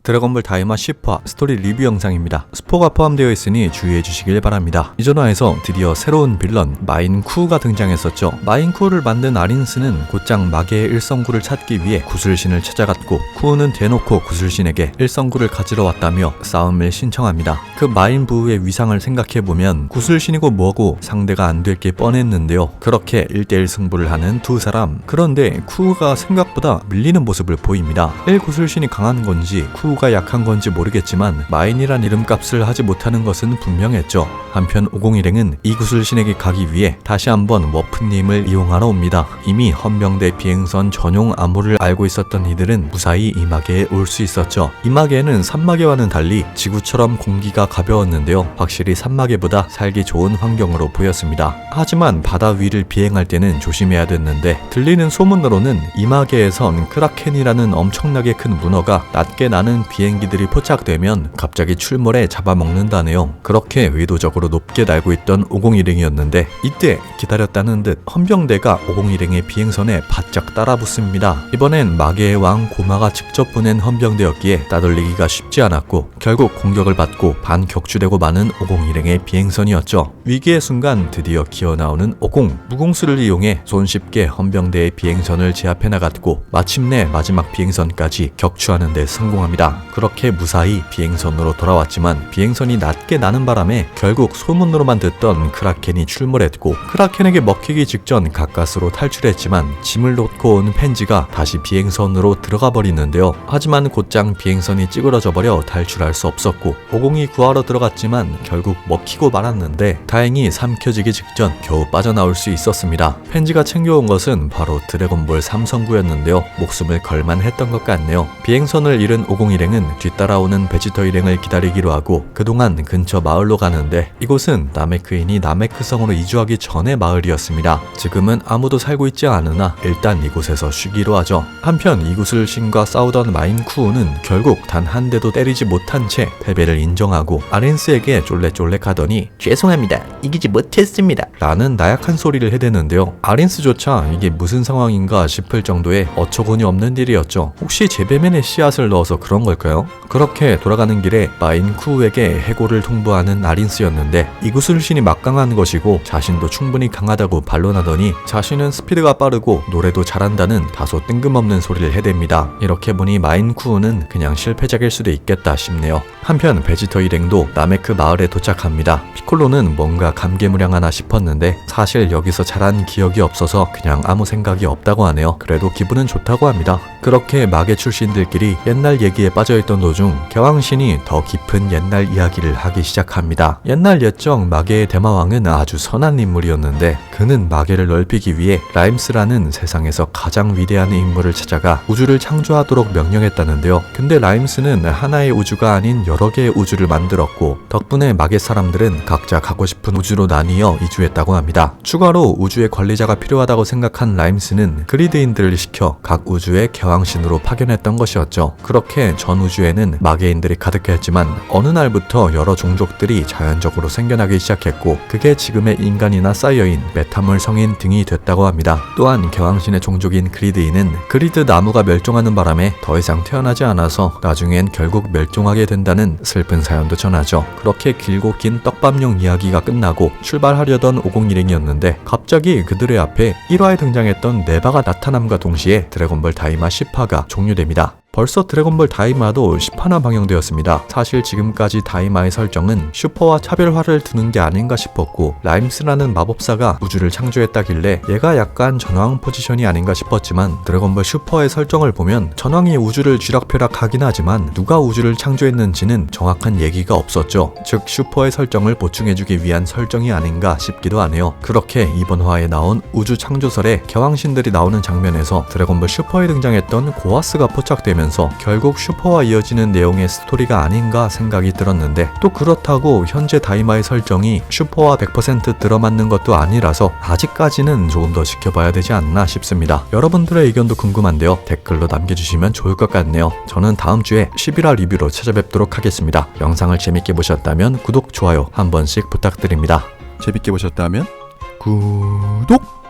드래곤볼 다이마 10화 스토리 리뷰 영상입니다. 스포가 포함되어 있으니 주의해 주시길 바랍니다. 이전 화에서 드디어 새로운 빌런 마인 쿠우가 등장했었죠. 마인 쿠우를 만든 아린스는 곧장 마계의 일성구를 찾기 위해 구슬신을 찾아갔고, 쿠우는 대놓고 구슬신에게 일성구를 가지러 왔다며 싸움을 신청합니다. 그 마인 부우의 위상을 생각해보면 구슬신이고 뭐고 상대가 안 될 게 뻔했는데요. 그렇게 1대1 승부를 하는 두 사람. 그런데 쿠우가 생각보다 밀리는 모습을 보입니다. 1 구슬신이 강한 건지 쿠우가 약한 건지 모르겠지만 마인이란 이름값을 하지 못하는 것은 분명했죠. 한편 501행은 이 구슬신에게 가기 위해 다시 한번 워프님을 이용하러 옵니다. 이미 헌병대 비행선 전용 암호를 알고 있었던 이들은 무사히 이마계에 올 수 있었죠. 이마계는 산마계와는 달리 지구처럼 공기가 가벼웠는데요. 확실히 산마계보다 살기 좋은 환경으로 보였습니다. 하지만 바다 위를 비행할 때는 조심해야 됐는데, 들리는 소문으로는 이마계에선 크라켄이라는 엄청나게 큰 문어가 낮게 나는 비행기들이 포착되면 갑자기 출몰해 잡아먹는다네요. 그렇게 의도적으로 높게 날고 있던 501행이었는데, 이때 기다렸다는 듯 헌병대가 501행의 비행선에 바짝 따라붙습니다. 이번엔 마계의 왕 고마가 직접 보낸 헌병대였기에 따돌리기가 쉽지 않았고, 결국 공격을 받고 반격추되고 마는 501행의 비행선이었죠. 위기의 순간 드디어 기어나오는 50, 무공수를 이용해 손쉽게 헌병대의 비행선을 제압해 나갔고, 마침내 마지막 비행선까지 격추하는 데 성공합니다. 그렇게 무사히 비행선으로 돌아왔지만 비행선이 낮게 나는 바람에 결국 소문으로만 듣던 크라켄이 출몰했고, 크라켄에게 먹히기 직전 가까스로 탈출했지만 짐을 놓고 온 펜지가 다시 비행선으로 들어가 버리는데요. 하지만 곧장 비행선이 찌그러져 버려 탈출할 수 없었고, 502 구하러 들어갔지만 결국 먹히고 말았는데 다행히 삼켜지기 직전 겨우 빠져나올 수 있었습니다. 펜지가 챙겨온 것은 바로 드래곤볼 삼성구였는데요. 목숨을 걸만 했던 것 같네요. 비행선을 잃은 501행은 뒤따라오는 베지터 일행을 기다리기로 하고 그동안 근처 마을로 가는데, 이곳은 나메크인이 나메크성으로 이주하기 전의 마을이었습니다. 지금은 아무도 살고 있지 않으나 일단 이곳에서 쉬기로 하죠. 한편 이 구슬신과 싸우던 마인 쿠우는 결국 단 한 대도 때리지 못한 채 패배를 인정하고 아린스에게 쫄래쫄래 가더니 "죄송합니다. 이기지 못했습니다" 라는 나약한 소리를 해대는데요. 아린스조차 이게 무슨 상황인가 싶을 정도의 어처구니 없는 일이었죠. 혹시 제베맨의 씨앗을 넣어서 그런 걸까요? 그렇게 돌아가는 길에 마인 쿠우에게 해고를 통보하는 아린스였는데, 이 구슬신이 막강한 것이고 자신도 충분히 강하다고 반론하더니 자신은 스피드가 빠르고 노래도 잘한다는 다소 뜬금없는 소리를 해댑니다. 이렇게 보니 마인 쿠우는 그냥 실패작일 수도 있겠다 싶네요. 한편 베지터 일행도 나메크 마을에 도착합니다. 피콜로는 뭔가 감개무량하나 싶었는데 사실 여기서 자란 기억이 없어서 그냥 아무 생각이 없다고 하네요. 그래도 기분은 좋다고 합니다. 그렇게 마계 출신들끼리 옛날 얘기에 빠져있던 도중 개왕신이 더 깊은 옛날 이야기를 하기 시작합니다. 옛날 옛적 마계의 대마왕은 아주 선한 인물이었는데, 그는 마계를 넓히기 위해 라임스라는 세상에서 가장 위대한 인물을 찾아가 우주를 창조하도록 명령했다는데요. 근데 라임스는 하나의 우주가 아닌 여러 개의 우주를 만들었고, 덕분에 마계 사람들은 각자 가고 싶은 우주로 나뉘어 이주했다고 합니다. 추가로 우주의 관리자가 필요하다고 생각한 라임스는 그리드인들을 시켜 각 우주의 개왕신으로 파견했던 것이었죠. 그렇게 전 우주에는 마계인들이 가득했지만 어느 날부터 여러 종족들이 자연적으로 생겨나기 시작했고, 그게 지금의 인간이나 사이어인, 메타몰 성인 등이 됐다고 합니다. 또한 개왕신의 종족인 그리드인은 그리드 나무가 멸종하는 바람에 더 이상 태어나지 않아서 나중엔 결국 멸종하게 된다는 슬픈 사연도 전하죠. 그렇게 길고 긴 떡밥용 이야기가 끝나고 출발하려던 501행이었는데 갑자기 그들의 앞에 1화에 등장했던 네바가 나타남과 동시에 드래곤볼 다이마 10화가 종료됩니다. 벌써 드래곤볼 다이마도 10화나 방영되었습니다. 사실 지금까지 다이마의 설정은 슈퍼와 차별화를 두는 게 아닌가 싶었고, 라임스라는 마법사가 우주를 창조했다길래 얘가 약간 전왕 포지션이 아닌가 싶었지만, 드래곤볼 슈퍼의 설정을 보면 전왕이 우주를 쥐락펴락하긴 하지만 누가 우주를 창조했는지는 정확한 얘기가 없었죠. 즉 슈퍼의 설정을 보충해주기 위한 설정이 아닌가 싶기도 하네요. 그렇게 이번 화에 나온 우주 창조설에 개왕신들이 나오는 장면에서 드래곤볼 슈퍼에 등장했던 고아스가 포착되면 결국 슈퍼와 이어지는 내용의 스토리가 아닌가 생각이 들었는데, 또 그렇다고 현재 다이마의 설정이 슈퍼와 100% 들어맞는 것도 아니라서 아직까지는 조금 더 지켜봐야 되지 않나 싶습니다. 여러분들의 의견도 궁금한데요. 댓글로 남겨주시면 좋을 것 같네요. 저는 다음 주에 11화 리뷰로 찾아뵙도록 하겠습니다. 영상을 재밌게 보셨다면 구독, 좋아요 한 번씩 부탁드립니다. 재밌게 보셨다면 구독!